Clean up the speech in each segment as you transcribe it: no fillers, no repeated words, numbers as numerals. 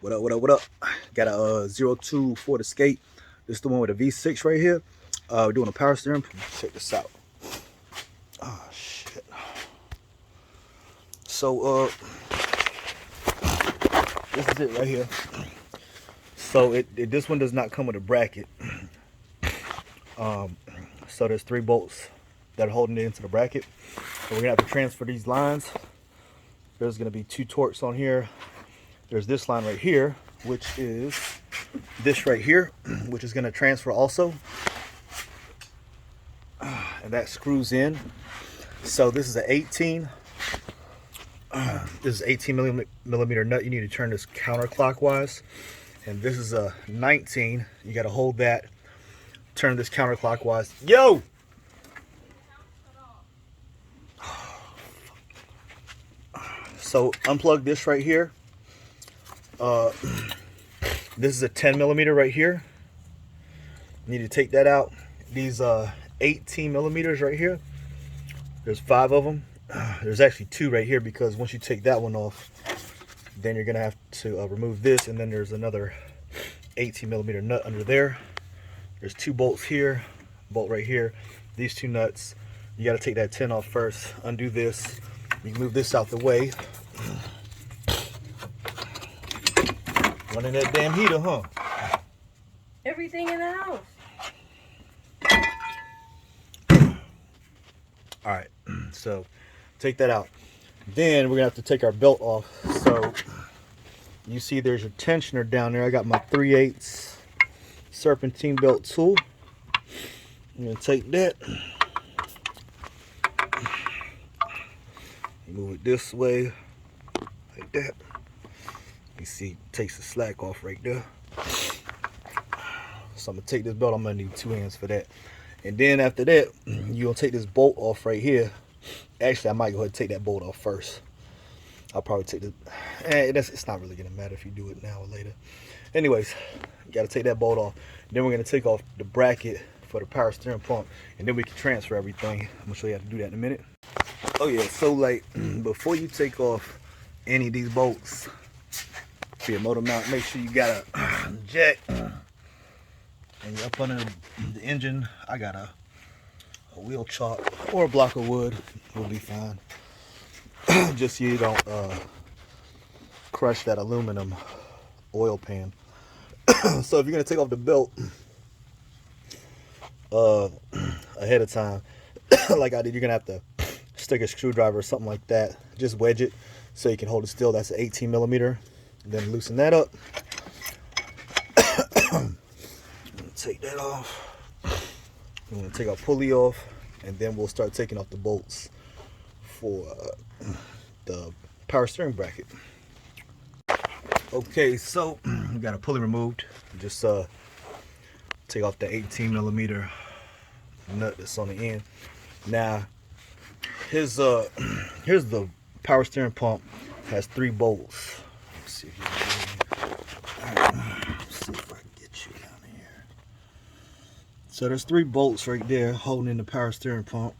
What up, what up, what up? Got a 02 Ford Escape. This is the one with a V6 right here. We're doing a power steering. Check this out. Oh, shit. So, this is it right here. So, this one does not come with a bracket. So, there's 3 bolts that are holding it into the bracket. So, we're going to have to transfer these lines. There's going to be 2 torques on here. There's this line right here, which is this right here, which is going to transfer also. And that screws in. So this is an 18. This is 18 millimeter nut. You need to turn this counterclockwise. And this is a 19. You got to hold that. Turn this counterclockwise. Yo! So unplug this right here. This is a 10 millimeter right here. You need to take that out. These 18 millimeters right here. There's 5 of them. There's actually 2 right here because once you take that one off, then you're gonna have to remove this, and then there's another 18 millimeter nut under there. There's 2 bolts here, bolt right here. These 2 nuts. You got to take that 10 off first. Undo this. You can move this out the way. Running that damn heater, huh? Everything in the house. Alright, so take that out. Then we're gonna have to take our belt off. So you see there's your tensioner down there. I got my 3/8 serpentine belt tool. I'm gonna take that. Move it this way, like that. You see, it takes the slack off right there. So I'm gonna take this belt. I'm gonna need 2 hands for that. And then after that, you're gonna take this bolt off right here. Actually, I might go ahead and take that bolt off first. I'll probably take the. It's not really gonna matter if you do it now or later. Anyways, you gotta take that bolt off. Then we're gonna take off the bracket for the power steering pump, and then we can transfer everything. I'm gonna show you how to do that in a minute. Oh yeah, so like before you take off any of these bolts for your motor mount, make sure you got a jack. And you're up under the engine. I got a wheel chalk or a block of wood will be fine. Just so you don't crush that aluminum oil pan. So if you're gonna take off the belt ahead of time, like I did, you're gonna have to stick a screwdriver or something like that. Just wedge it so you can hold it still. That's an 18 millimeter. Then loosen that up. Take that off. I'm going to take our pulley off, and then we'll start taking off the bolts for the power steering bracket. Okay, so we got a pulley removed. Just take off the 18 millimeter nut that's on the end. Now, here's the power steering pump. Has 3 bolts. Let's see if you can see if I can get you down here. So there's 3 bolts right there holding in the power steering pump.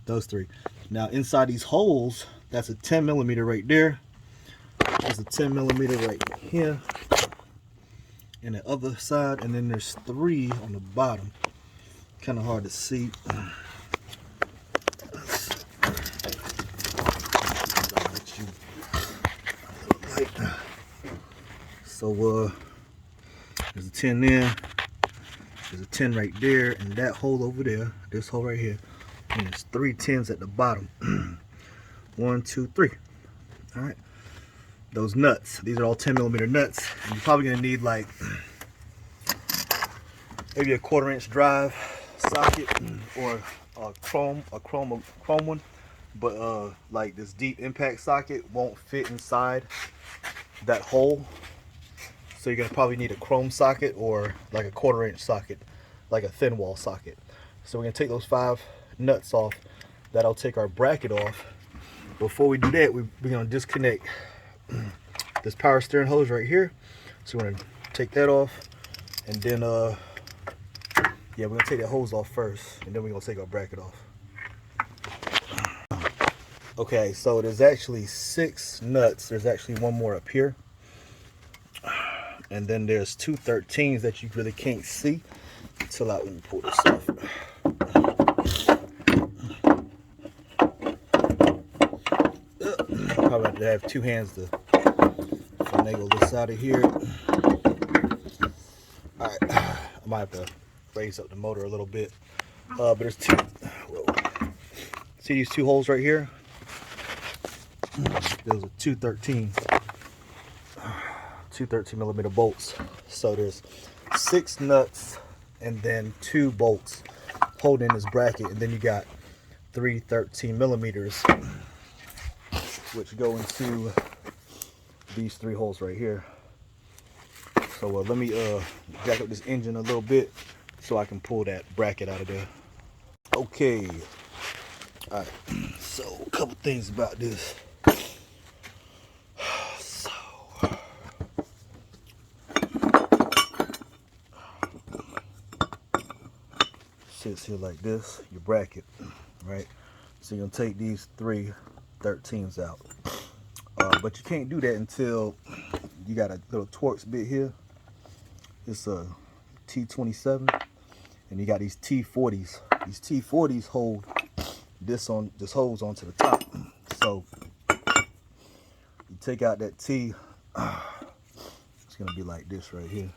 Those 3. Now inside these holes, that's a 10 millimeter right there. There's a 10 millimeter right here. And the other side, and then there's 3 on the bottom. Kind of hard to see. So there's a 10 there, there's a 10 right there, and that hole over there, this hole right here, and there's 3 10s at the bottom. 1, 2, 3. All right, those nuts, these are all 10 millimeter nuts. And you're probably gonna need like maybe a 1/4 inch drive socket or a chrome one, but like this deep impact socket won't fit inside that hole. So you're gonna probably need a chrome socket or like a 1/4 inch socket, like a thin wall socket. So we're gonna take those 5 nuts off. That'll take our bracket off. Before we do that, we're gonna disconnect this power steering hose right here. So we're gonna take that off, and then yeah, we're gonna take that hose off first, and then we're gonna take our bracket off. Okay, so there's actually 6 nuts. There's actually one more up here. and then there's two 13s that you really can't see until let me pull this off. Probably have to have two hands to finagle this out of here. Alright, I might have to raise up the motor a little bit. But there's two. Whoa. See these two holes right here? Those are two 13 millimeter bolts. So there's 6 nuts and then 2 bolts holding this bracket, and then you got 3 13 millimeters which go into these 3 holes right here. So let me jack up this engine a little bit so I can pull that bracket out of there. Okay, all right, so a couple things about this. So sits here like this, your bracket, right? So you're gonna take these 3 13s out, but you can't do that until you got a little Torx bit here. It's a T27, and you got these T40s. These T40s hold this hose onto the top. So you take out that T, it's gonna be like this right here.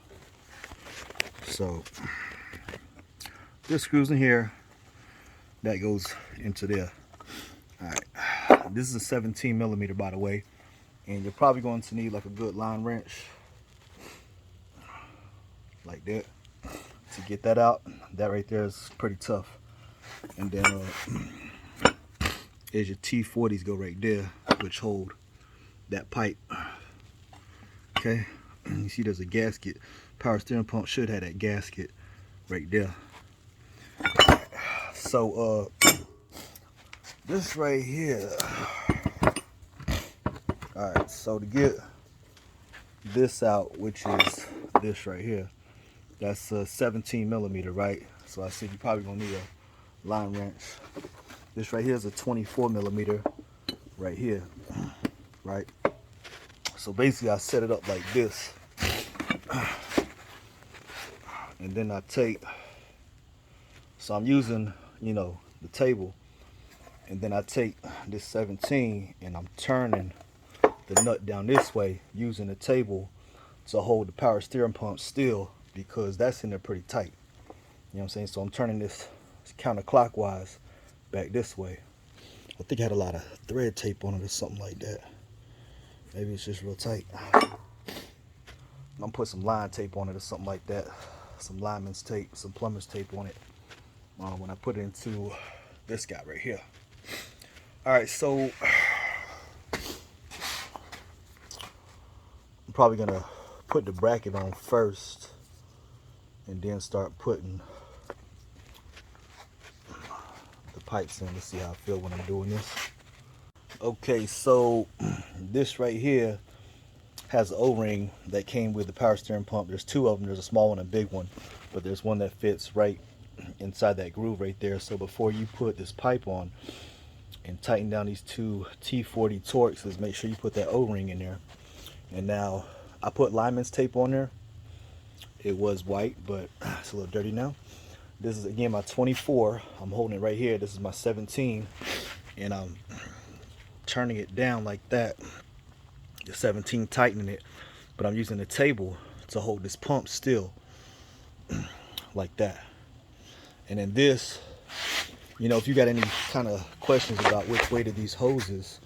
So this screws in here, that goes into there. All right, this is a 17 millimeter, by the way, and you're probably going to need like a good line wrench like that to get that out. That right there is pretty tough. And then is your T40s go right there, which hold that pipe. Okay, you see there's a gasket. Power steering pump should have that gasket right there. So this right here, all right, so to get this out, which is this right here, that's a 17 millimeter, right? So I said you're probably gonna need a line wrench. This right here is a 24 millimeter right here, right? So basically I set it up like this, and then I take, so I'm using, you know, the table, and then I take this 17 and I'm turning the nut down this way using the table to hold the power steering pump still, because that's in there pretty tight. You know what I'm saying? So I'm turning this counterclockwise back this way. I think I had a lot of thread tape on it or something like that. Maybe it's just real tight. I'm gonna put some line tape on it or something like that. Some lineman's tape, some plumber's tape on it when I put it into this guy right here. All right, so I'm probably gonna put the bracket on first and then start putting the pipes in. Let's see how I feel when I'm doing this. Okay, so this right here has an O-ring that came with the power steering pump. There's 2 of them. There's a small one and a big one, but there's one that fits right inside that groove right there. So before you put this pipe on and tighten down these 2 T40 Torxes, make sure you put that O-ring in there. And now I put lineman's tape on there. It was white, but it's a little dirty now. This is again my 24. I'm holding it right here. This is my 17, and I'm turning it down like that. The 17 tightening it, but I'm using the table to hold this pump still like that. And then this, you know, if you got any kind of questions about which way do these hoses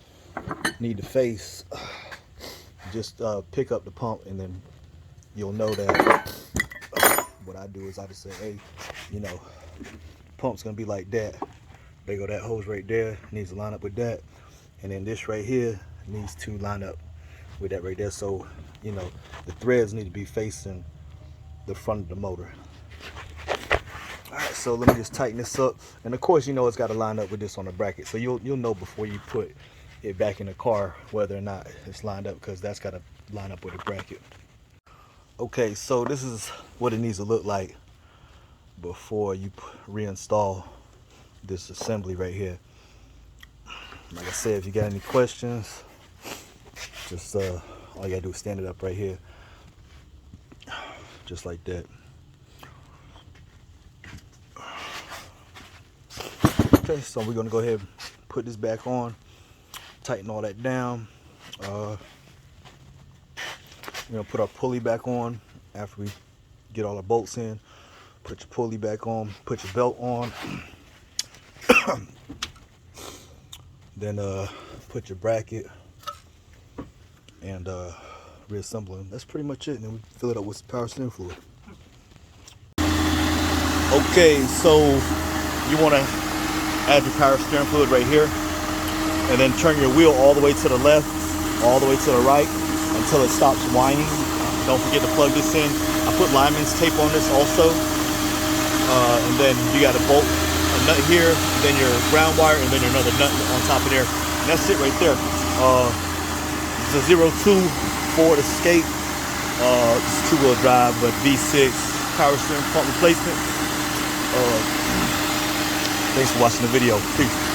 need to face, just pick up the pump, and then you'll know that. What I do is I just say, hey, you know, pump's gonna be like that. There go that hose right there, needs to line up with that, and then this right here needs to line up with that right there. So, you know, the threads need to be facing the front of the motor. All right, so let me just tighten this up, and of course, you know, it's got to line up with this on the bracket. So you'll know before you put it back in the car whether or not it's lined up, because that's got to line up with the bracket. Okay, so this is what it needs to look like before you reinstall this assembly right here. Like I said, if you got any questions, just all you gotta do is stand it up right here. just like that. Okay, so we're gonna go ahead and put this back on, tighten all that down. We're gonna put our pulley back on after we get all our bolts in. Put your pulley back on, put your belt on. Then put your bracket and reassemble them. That's pretty much it. And then we fill it up with power steering fluid. Okay, so you want to add your power steering fluid right here, and then turn your wheel all the way to the left, all the way to the right until it stops whining. Don't forget to plug this in. I put lineman's tape on this also, and then you got a bolt, a nut here, then your ground wire, and then another nut on top of there. And that's it right there. It's a 02 Ford Escape. It's 2-wheel drive, but V6 power steering pump replacement. Thanks for watching the video. Peace.